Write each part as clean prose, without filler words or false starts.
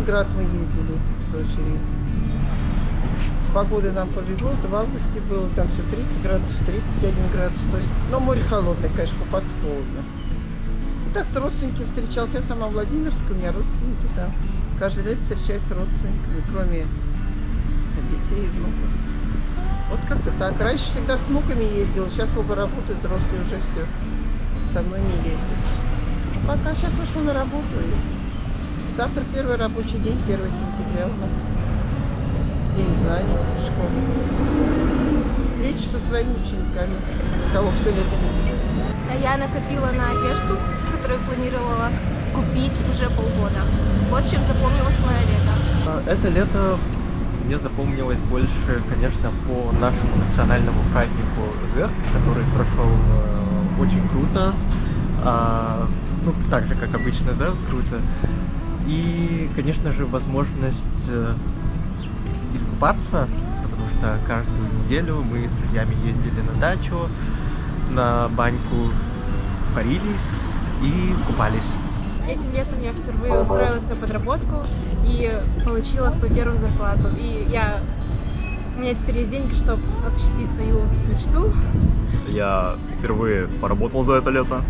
Град мы ездили с дочерью. С погодой нам повезло, это в августе было, там все 30 градусов, 31 градус. То есть, но море холодное, конечно, купаться холодно. И так с родственниками встречался. Я сама в Владимирске, у меня родственники там. Каждый лет встречаюсь с родственниками, кроме детей и внуков. Вот как-то так. Раньше всегда с внуками ездила, сейчас оба работают, взрослые уже все. Со мной не ездят. А пока сейчас вышла на работу. И завтра первый рабочий день, 1 сентября у нас. День знаний в школе. Встречу со своими учениками, кого все лето не видели. Я накопила на одежду, которую планировала купить уже полгода. Вот чем запомнилось мое лето. Это лето мне запомнилось больше, конечно, по нашему национальному празднику РГ, который прошел очень круто. Ну, так же, как обычно, да, круто. И, конечно же, возможность искупаться, потому что каждую неделю мы с друзьями ездили на дачу, на баньку, парились и купались. Этим летом я впервые устроилась на подработку и получила свою первую зарплату. И у меня теперь есть деньги, чтобы осуществить свою мечту. Я впервые поработал за это лето.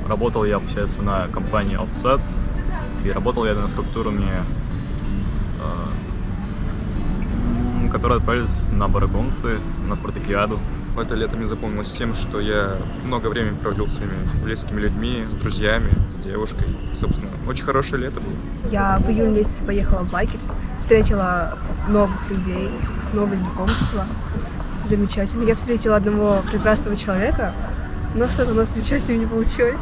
Работал я, получается, на компании Offset. И работал я над скульптурами, которые отправились на Барагонцы, на Спартакиаду. Это лето мне запомнилось тем, что я много времени проводил с своими близкими людьми, с друзьями, с девушкой. Собственно, очень хорошее лето было. Я в июне месяце поехала в лагерь, встретила новых людей, новые знакомства. Замечательно. Я встретила одного прекрасного человека, но что-то у нас сейчас с ним не получилось.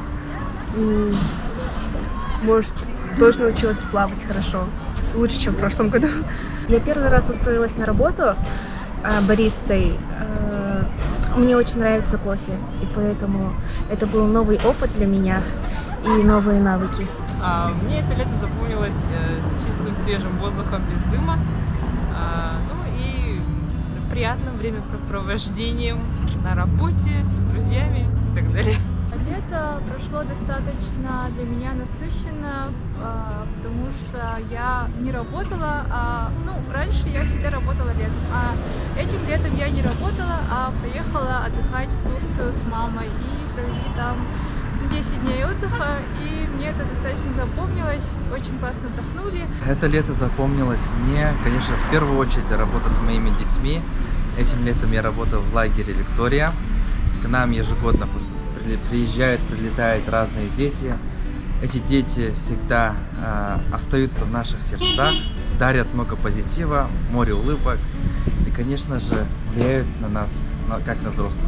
Может, тоже научилась плавать хорошо. Лучше, чем в прошлом году. Я первый раз устроилась на работу баристой. Мне очень нравится кофе, и поэтому это был новый опыт для меня и новые навыки. Мне это лето запомнилось чистым свежим воздухом без дыма, ну и приятным времяпровождением на работе, с друзьями и так далее. Лето прошло достаточно для меня насыщенно, потому что я не работала, раньше я всегда работала летом, а этим летом я не работала, а поехала отдыхать в Турцию с мамой и провели там 10 дней отдыха, и мне это достаточно запомнилось, очень классно отдохнули. Это лето запомнилось мне, конечно, в первую очередь работа с моими детьми. Этим летом я работал в лагере «Виктория». К нам ежегодно прилетают разные дети. Эти дети всегда остаются в наших сердцах, дарят много позитива, море улыбок и, конечно же, влияют на нас, как на взрослых.